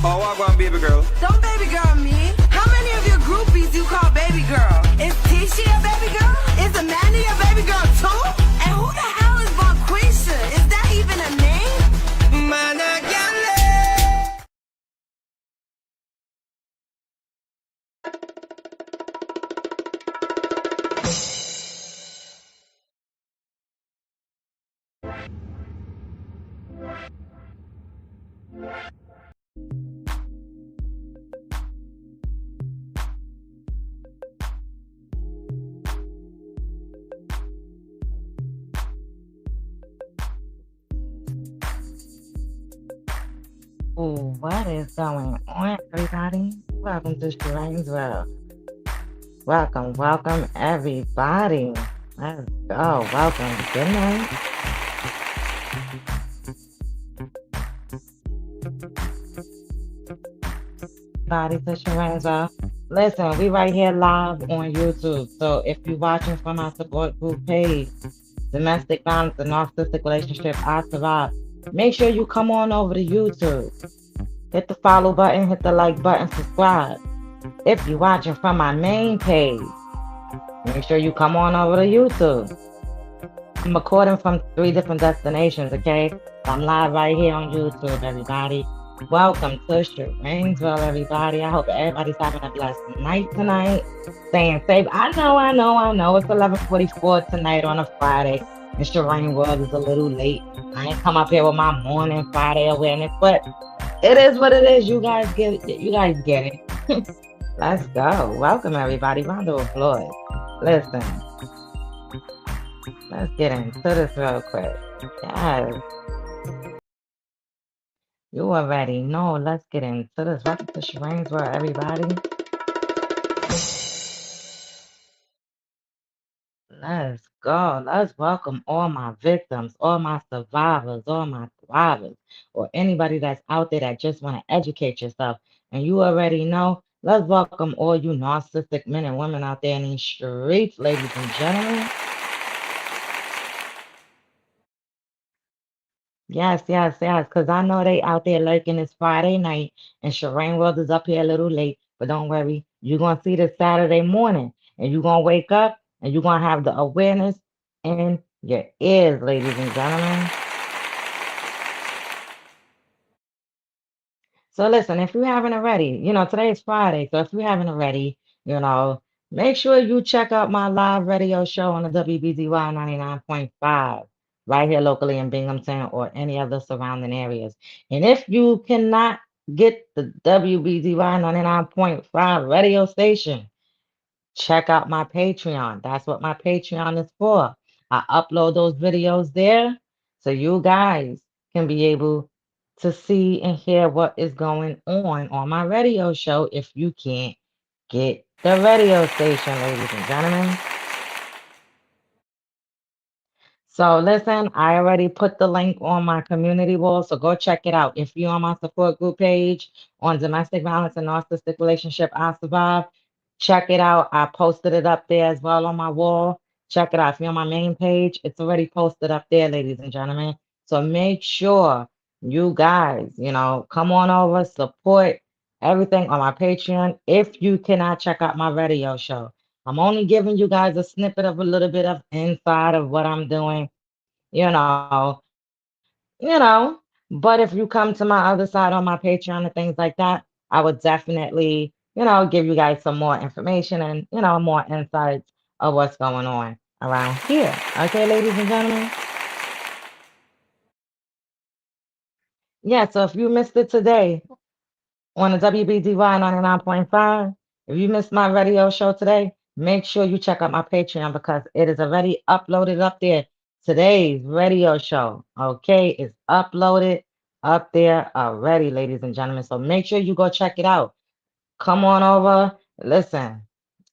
Oh, I want baby girl. Don't baby girl me. How many of your groupies you call baby girl? Is Tisha a baby girl? Is Amanda a baby girl too? And who the hell is Bonquisha? Is that even a name? Man, I can't Ooh, what is going on, everybody? Welcome to Sharane's World. Welcome, everybody. Let's go. Welcome. Good night. Body to Sharane's World. Listen, we right here live on YouTube. So if you're watching from our support group page, Domestic Violence and Narcissistic Relationship, I Survive, make sure you come on over to YouTube. Hit the follow button, hit the like button, subscribe. If you're watching from my main page, make sure you come on over to YouTube. I'm recording from 3 different destinations, okay? I'm live right here on YouTube, everybody. Welcome to Sharane's World, everybody. I hope everybody's having a blessed night tonight. Staying safe. I know. It's 11:44 tonight on a Friday, and Sharane's World is a little late. I ain't come up here with my morning Friday awareness, but it is what it is. You guys get it. Let's go. Welcome, everybody. Round of applause. Listen, let's get into this real quick. Yes. You already know. Let's get into this. Welcome to Sharane's World, everybody. Let's go. Let's welcome all my victims, all my survivors, all my thrivers, or anybody that's out there that just want to educate yourself. And you already know. Let's welcome all you narcissistic men and women out there in these streets, ladies and gentlemen. Yes, because I know they out there lurking this Friday night, and Sharane World is up here a little late, but don't worry, you're going to see this Saturday morning, and you're going to wake up, and you're going to have the awareness in your ears, ladies and gentlemen. So listen, if you haven't already, today is Friday, so if you haven't already, make sure you check out my live radio show on the WBZY 99.5 right here locally in Binghamton or any other surrounding areas. And if you cannot get the WBZY 99.5 radio station, check out my Patreon. That's what my Patreon is for. I upload those videos there so you guys can be able to see and hear what is going on my radio show if you can't get the radio station, ladies and gentlemen. So listen, I already put the link on my community wall, so go check it out. If you're on my support group page on domestic violence and narcissistic relationship, I survive. Check it out. I posted it up there as well on my wall. Check it out. If you're on my main page, it's already posted up there, ladies and gentlemen. So make sure you guys, come on over, support everything on my Patreon. If you cannot check out my radio show, I'm only giving you guys a snippet of a little bit of inside of what I'm doing, you know, but if you come to my other side on my Patreon and things like that, I would definitely, give you guys some more information and, more insights of what's going on around here. Okay, ladies and gentlemen? Yeah, so if you missed it today on the WBDY 99.5, if you missed my radio show today, make sure you check out my Patreon because it is already uploaded up there. Today's radio show, okay, is uploaded up there already, ladies and gentlemen. So make sure you go check it out. Come on over. Listen,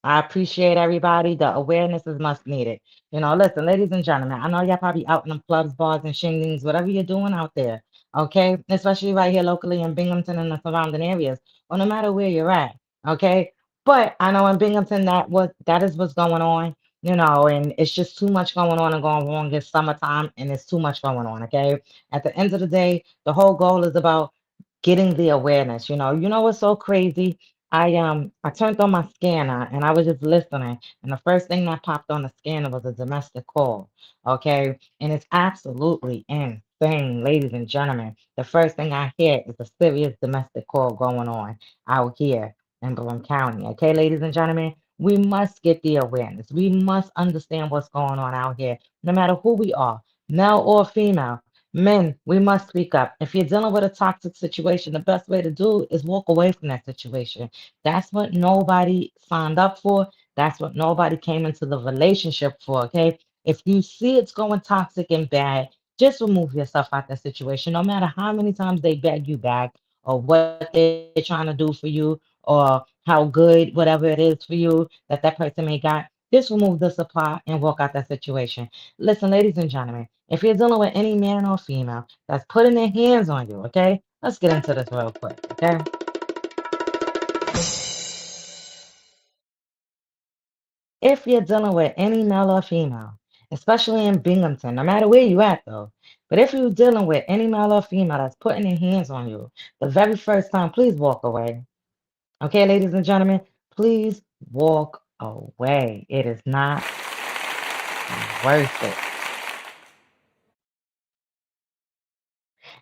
I appreciate everybody. The awareness is much needed. Listen, ladies and gentlemen, I know y'all probably out in them clubs, bars, and shinglings, whatever you're doing out there, okay? Especially right here locally in Binghamton and the surrounding areas, or no matter where you're at, okay? But I know in Binghamton that is what's going on, and it's just too much going on and going wrong. It's summertime and it's too much going on, okay? At the end of the day, the whole goal is about getting the awareness. You know what's so crazy? I turned on my scanner and I was just listening, and the first thing that popped on the scanner was a domestic call. Okay, and it's absolutely insane, ladies and gentlemen. The first thing I hear is a serious domestic call going on out here in Broome County. Okay, ladies and gentlemen, we must get the awareness. We must understand what's going on out here, no matter who we are, male or female. Men, we must speak up. If you're dealing with a toxic situation, the best way to do is walk away from that situation. That's what nobody signed up for. That's what nobody came into the relationship for, okay? If you see it's going toxic and bad, just remove yourself out that situation. No matter how many times they beg you back or what they're trying to do for you or how good whatever it is for you that person may got, just remove the supply and walk out that situation. Listen, ladies and gentlemen, if you're dealing with any man or female that's putting their hands on you, okay? Let's get into this real quick, okay? If you're dealing with any male or female, especially in Binghamton, no matter where you at though, but if you're dealing with any male or female that's putting their hands on you, the very first time, please walk away. Okay, ladies and gentlemen, please walk away. It is not worth it.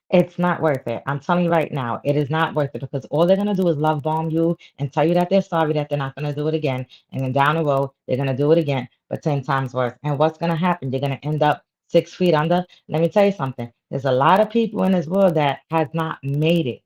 It's not worth it. I'm telling you right now, it is not worth it because all they're gonna do is love bomb you and tell you that they're sorry that they're not gonna do it again. And then down the road, they're gonna do it again, but 10 times worse. And what's gonna happen? You're gonna end up 6 feet under. Let me tell you something. There's a lot of people in this world that has not made it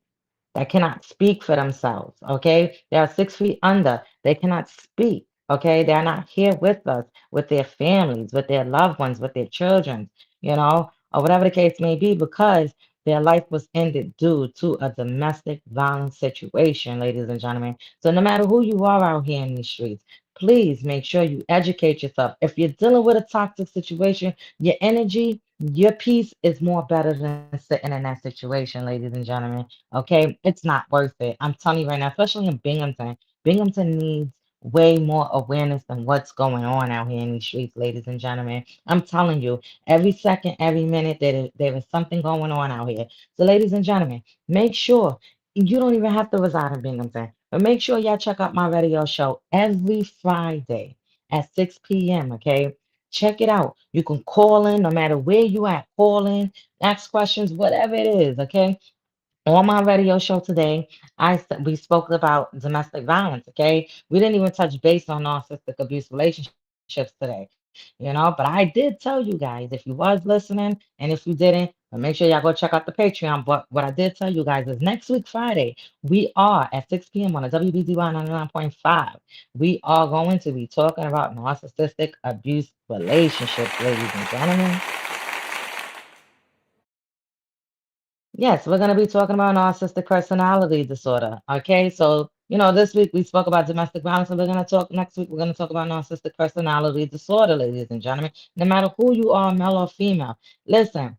that cannot speak for themselves. Okay. They are 6 feet under. They cannot speak. Okay. They're not here with us, with their families, with their loved ones, with their children, or whatever the case may be, because their life was ended due to a domestic violence situation, ladies and gentlemen. So no matter who you are out here in these streets, please make sure you educate yourself. If you're dealing with a toxic situation, your energy, your peace is more better than sitting in that situation, ladies and gentlemen. Okay, it's not worth it. I'm telling you right now, especially in Binghamton. Binghamton needs way more awareness than what's going on out here in these streets, ladies and gentlemen. I'm telling you, every second, every minute, there is something going on out here. So, ladies and gentlemen, make sure you don't even have to reside in Binghamton, but make sure y'all check out my radio show every Friday at 6 p.m. Okay, check it out. You can call in no matter where you at. Call in, ask questions, whatever it is. Okay, on my radio show today, we spoke about domestic violence. Okay, we didn't even touch base on narcissistic abuse relationships today. But I did tell you guys if you was listening, and if you didn't, make sure y'all go check out the Patreon. But what I did tell you guys is next week Friday we are at 6 p.m. on the WBDY 99.5. We are going to be talking about narcissistic abuse relationships, ladies and gentlemen. Yes, we're going to be talking about narcissistic personality disorder. Okay, so this week we spoke about domestic violence, and we're going to talk next week. We're going to talk about narcissistic personality disorder, ladies and gentlemen. No matter who you are, male or female, listen.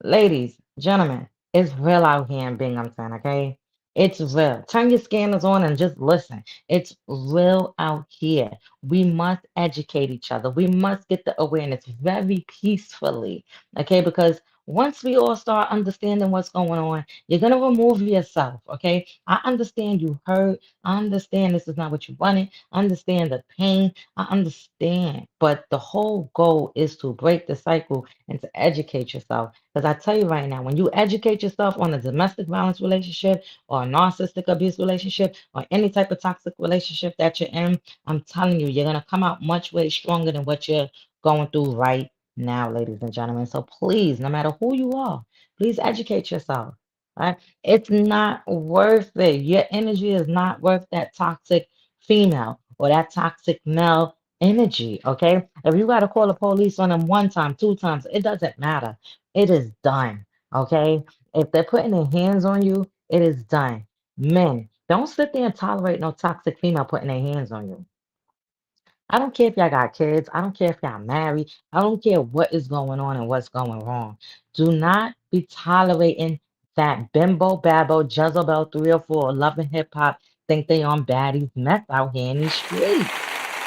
Ladies, gentlemen, it's real out here in Binghamton, okay? It's real. Turn your scanners on and just listen. It's real out here. We must educate each other. We must get the awareness very peacefully, okay? Because once we all start understanding what's going on, you're going to remove yourself, okay? I understand you hurt. I understand this is not what you wanted. I understand the pain. I understand. But the whole goal is to break the cycle and to educate yourself. Because I tell you right now, when you educate yourself on a domestic violence relationship or a narcissistic abuse relationship or any type of toxic relationship that you're in, I'm telling you, you're going to come out much way stronger than what you're going through right now, ladies and gentlemen. So please, no matter who you are, please educate yourself. Right? It's not worth it. Your energy is not worth that toxic female or that toxic male energy. Okay. If you got to call the police on them one time, two times, it doesn't matter. It is done. Okay. If they're putting their hands on you, it is done. Men, don't sit there and tolerate no toxic female putting their hands on you. I don't care if y'all got kids. I don't care if y'all married. I don't care what is going on and what's going wrong. Do not be tolerating that bimbo, babbo, Jezebel 304, loving hip hop, think they on baddies mess out here in these streets.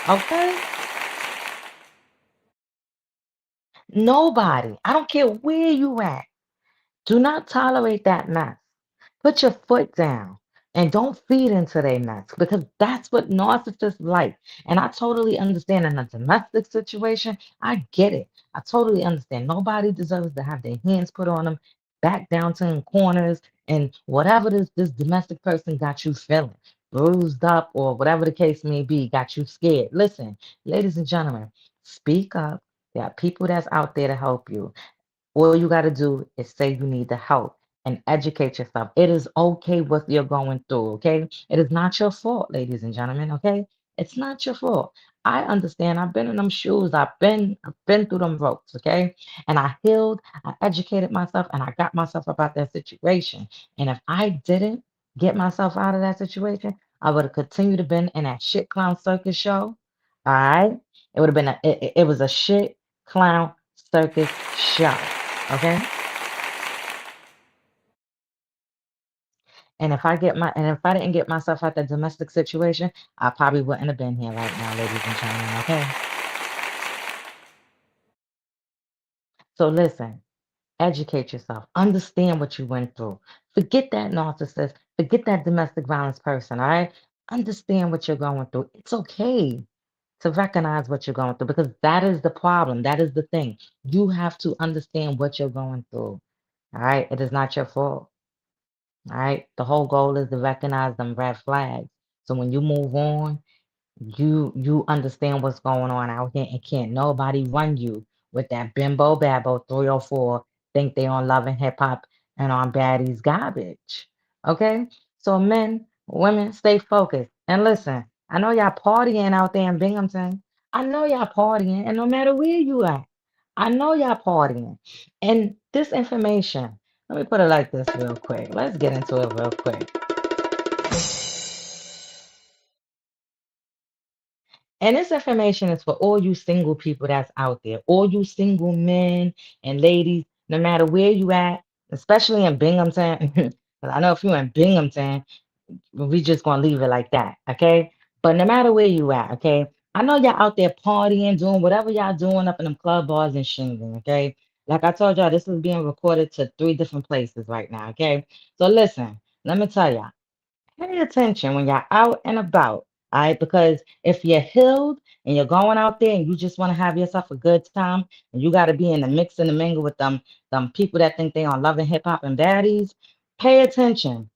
Okay? Nobody. I don't care where you at. Do not tolerate that mess. Put your foot down and don't feed into their mess because that's what narcissists like. And I totally understand in a domestic situation. I get it. I totally understand. Nobody deserves to have their hands put on them, back down to in corners, and whatever this domestic person got you feeling, bruised up or whatever the case may be, got you scared. Listen, ladies and gentlemen, speak up. There are people that's out there to help you. All you got to do is say you need the help and educate yourself. It is okay what you're going through, okay? It is not your fault, ladies and gentlemen, okay? It's not your fault. I understand. I've been in them shoes. I've been through them ropes, okay? And I healed, I educated myself, and I got myself up out that situation. And if I didn't get myself out of that situation, I would have continued to been in that shit clown circus show. All right. It would have been it was a shit clown circus show. Okay. And if I didn't get myself out that domestic situation, I probably wouldn't have been here right now, ladies and gentlemen. Okay. So listen, educate yourself, understand what you went through. Forget that narcissist, forget that domestic violence person. All right. Understand what you're going through. It's okay to recognize what you're going through because that is the problem. That is the thing. You have to understand what you're going through. All right. It is not your fault. All right. The whole goal is to recognize them red flags. So when you move on, you understand what's going on out here and can't nobody run you with that bimbo babbo 304 think they on love and hip hop and on baddies garbage. Okay? So men, women, stay focused. And listen, I know y'all partying out there in Binghamton. I know y'all partying, and no matter where you at, I know y'all partying. And this information, let me put it like this real quick. Let's get into it real quick. And this information is for all you single people that's out there, all you single men and ladies, no matter where you at, especially in Binghamton. 'Cause I know if you're in Binghamton, we just gonna leave it like that, okay? But no matter where you at, okay? I know y'all out there partying, doing whatever y'all doing up in them club bars and shingling, okay? Like I told y'all, this is being recorded to 3 different places right now, okay? So listen, let me tell y'all. Pay attention when you're out and about, all right? Because if you're healed and you're going out there and you just want to have yourself a good time and you got to be in the mix and the mingle with them people that think they on loving hip hop and baddies, pay attention.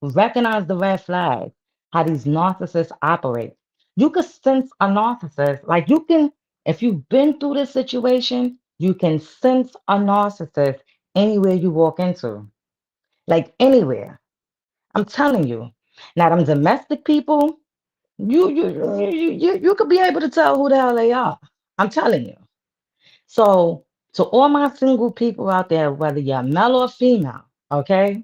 Recognize the red flags, how these narcissists operate. You can sense a narcissist, like you can, if you've been through this situation, you can sense a narcissist anywhere you walk into, like anywhere. I'm telling you. Now, them domestic people, you could be able to tell who the hell they are. I'm telling you. So, to all my single people out there, whether you're male or female, okay,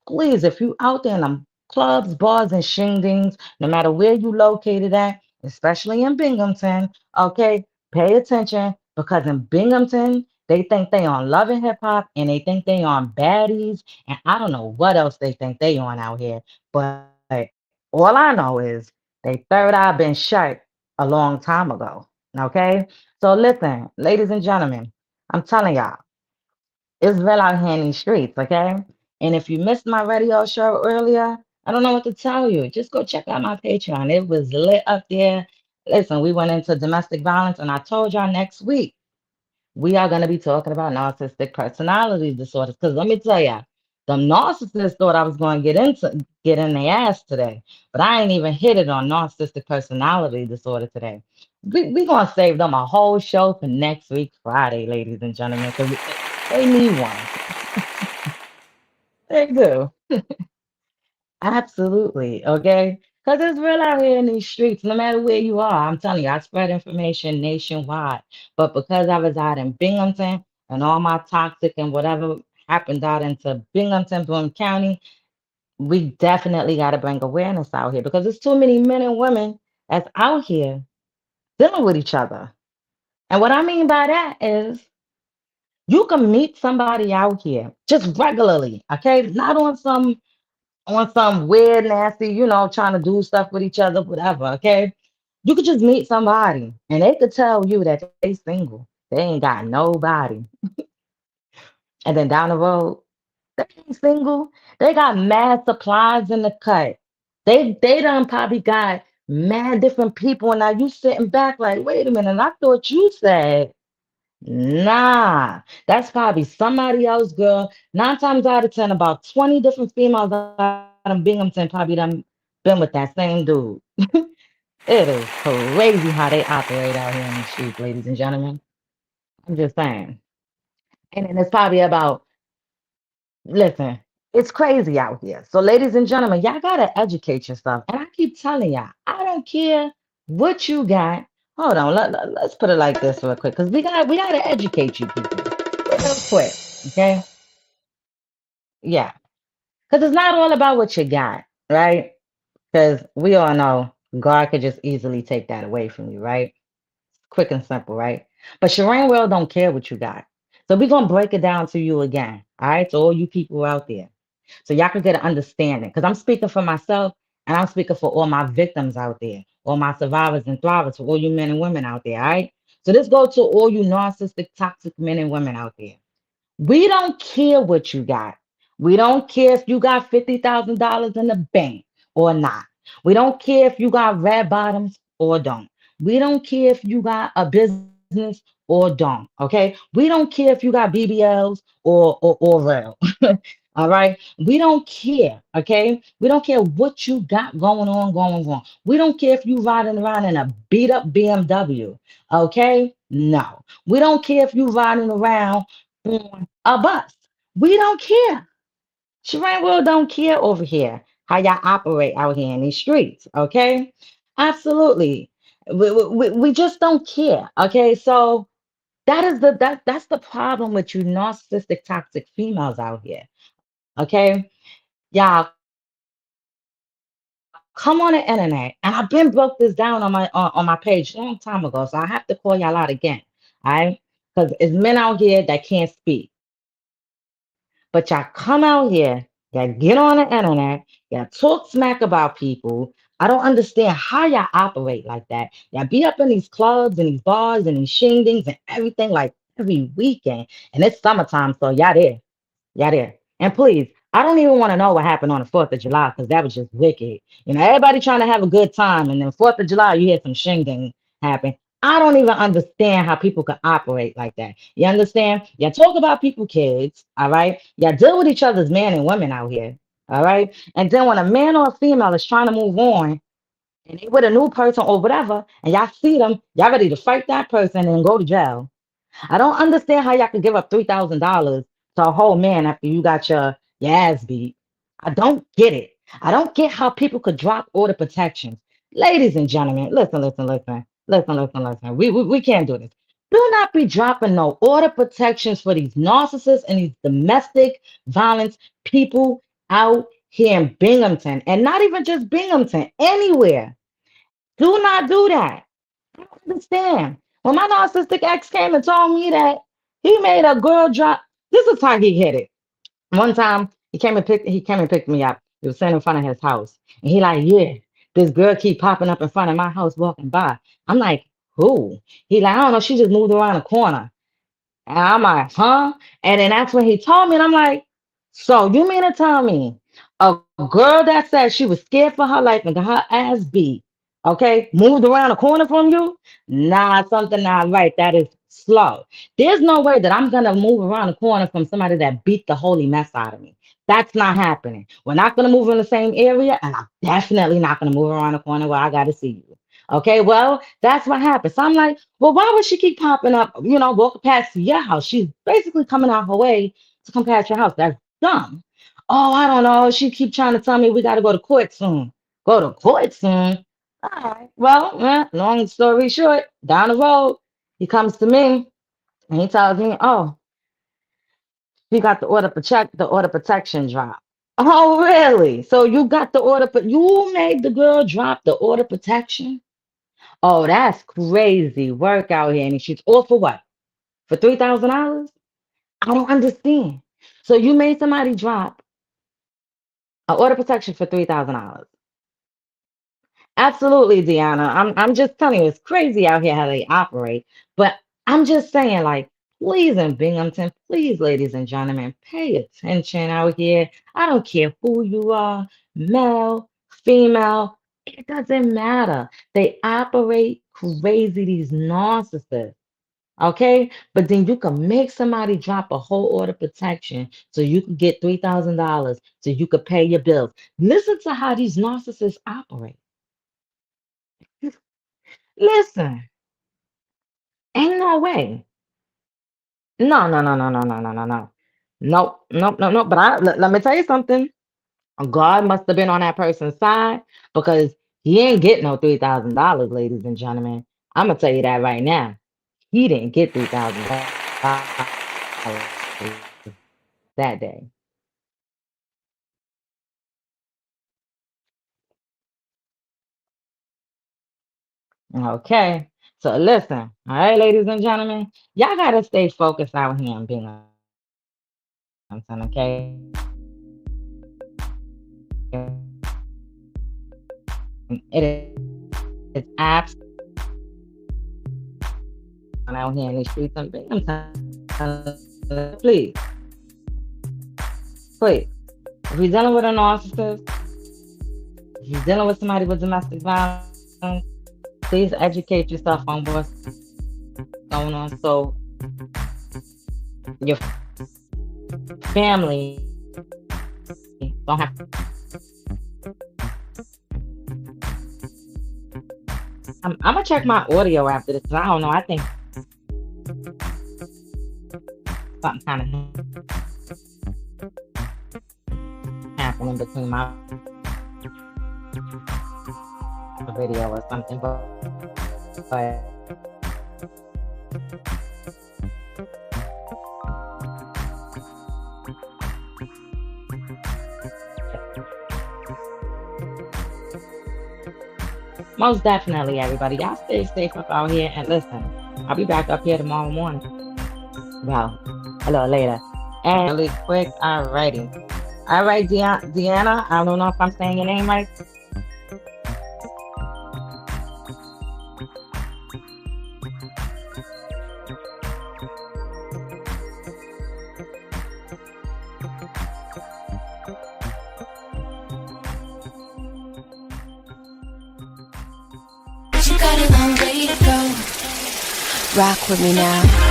please, if you out there in them clubs, bars, and shingdings, no matter where you located at, especially in Binghamton, okay, pay attention because in Binghamton, they think they on love and hip hop and they think they on baddies, and I don't know what else they think they on out here, but all I know is they third eye been shut a long time ago. Okay, so listen, ladies and gentlemen, I'm telling y'all, it's real out here in these streets, okay? And if you missed my radio show earlier, I don't know what to tell you. Just go check out my Patreon. It was lit up there. Listen, we went into domestic violence, and I told y'all next week we are going to be talking about narcissistic personality disorders. Because let me tell you, the narcissists thought I was going to get in their ass today, but I ain't even hit it on narcissistic personality disorder today. We gonna save them a whole show for next week, Friday, ladies and gentlemen, because they need one. They do. Absolutely. Okay. Because it's real out here in these streets, no matter where you are. I'm telling you, I spread information nationwide. But because I reside in Binghamton and all my toxic and whatever happened out into Binghamton, Broome County, we definitely got to bring awareness out here because there's too many men and women that's out here dealing with each other. And what I mean by that is you can meet somebody out here just regularly, okay? Not on some weird, nasty, trying to do stuff with each other, whatever, okay? You could just meet somebody and they could tell you that they single. They ain't got nobody. And then down the road, They ain't single. They got mad supplies in the cut. They done probably got mad different people, and now you sitting back like, wait a minute, I thought you said nah. That's probably somebody else, girl. 9 times out of 10, about 20 different females out of Binghamton probably done been with that same dude. It is crazy how they operate out here in these streets, ladies and gentlemen. I'm just saying. And then it's probably about, listen, it's crazy out here. So, ladies and gentlemen, y'all gotta educate yourself. And I keep telling y'all, I don't care what you got. Hold on, let's put it like this real quick, because we gotta educate you people real quick. Okay? Yeah. Because it's not all about what you got, right? Because we all know God could just easily take that away from you, right? Quick and simple, right? But Sharane World don't care what you got. So we're gonna break it down to you again. All right, to all you people out there. So y'all can get an understanding. Because I'm speaking for myself and I'm speaking for all my victims out there, all my survivors and thrivers, for all you men and women out there, all right? So this goes to all you narcissistic, toxic men and women out there. We don't care what you got. We don't care if you got $50,000 in the bank or not. We don't care if you got red bottoms or don't. We don't care if you got a business or don't. Okay. We don't care if you got BBLs or real. All right. We don't care. Okay. We don't care what you got going on. We don't care if you riding around in a beat up BMW. Okay. No. We don't care if you riding around on a bus. We don't care. Sherane World don't care over here how y'all operate out here in these streets. Okay, absolutely. We just don't care. Okay, so that's the problem with you narcissistic, toxic females out here. Okay, y'all come on the internet, and I've been broke this down on my page a long time ago, so I have to call y'all out again. All right, because it's men out here that can't speak. But y'all come out here, y'all get on the internet, y'all talk smack about people. I don't understand how y'all operate like that. Y'all be up in these clubs and these bars and these shingdings and everything like every weekend. And it's summertime, so y'all there. Yeah, there. And please, I don't even want to know what happened on the 4th of July because that was just wicked. You know, everybody trying to have a good time, and then 4th of July, you hear some shinging happen. I don't even understand how people can operate like that. You understand? You talk about people, kids, all right? You deal with each other's men and women out here, all right? And then when a man or a female is trying to move on, and they with a new person or whatever, and y'all see them, y'all ready to fight that person and go to jail. I don't understand how y'all can give up $3,000 to a whole man after you got your ass beat. I don't get it. I don't get how people could drop order protections. Ladies and gentlemen, listen. We can't do this. Do not be dropping no order protections for these narcissists and these domestic violence people out here in Binghamton, and not even just Binghamton, anywhere. Do not do that. I don't understand. When my narcissistic ex came and told me that he made a girl drop, this is how he hit it. One time he came and picked me up. He was sitting in front of his house. And he like, yeah, this girl keep popping up in front of my house walking by. I'm like, who? He like, I don't know, she just moved around the corner. And I'm like, huh? And then that's when he told me, and I'm like, so you mean to tell me a girl that said she was scared for her life and got her ass beat, okay, moved around the corner from you? Nah, something not right. That is slow. There's no way that I'm gonna move around the corner from somebody that beat the holy mess out of me. That's not happening. We're not gonna move in the same area, and I'm definitely not gonna move around the corner where I gotta see you. Okay, well, that's what happened. So I'm like, well, why would she keep popping up, walking past your house? She's basically coming out her way to come past your house. That's dumb. Oh, I don't know. She keep trying to tell me we got to go to court soon. Go to court soon? All right. Well, long story short, down the road, he comes to me and he tells me, oh, he got the order protection drop. Oh, really? So you got the order, but you made the girl drop the order protection? Oh, that's crazy work out here. And she's all for what? For $3,000? I don't understand. So you made somebody drop an order protection for $3,000. Absolutely, Deanna. I'm just telling you, it's crazy out here how they operate. But I'm just saying, like, Please, in Binghamton, please, ladies and gentlemen, pay attention out here. I don't care who you are, male, female, it doesn't matter. They operate crazy, these narcissists. Okay, but then you can make somebody drop a whole order protection so you can get $3,000 so you could pay your bills. Listen to how these narcissists operate. Listen, ain't no way. No, no, no, no, no, no, no, no, no. Nope, nope, nope, nope. But let me tell you something. God must have been on that person's side because he ain't get no $3,000, ladies and gentlemen. I'm gonna tell you that right now. He didn't get $3,000 that day. Okay. So listen, all right, ladies and gentlemen, y'all gotta stay focused out here and being okay? It's apps out here in the streets and Binghamton. Please, please. If you're dealing with a narcissist, if you're dealing with somebody with domestic violence, please educate yourself on what's going on so your family don't have to. I'm gonna check my audio after this because I don't know. I think something kind of happening between my video or something, but most definitely, everybody, y'all stay safe up out here and listen. I'll be back up here tomorrow morning. Well, a little later. And really quick, alrighty. All right, Deanna, I don't know if I'm saying your name right. You got a long way to go. Rock with me now.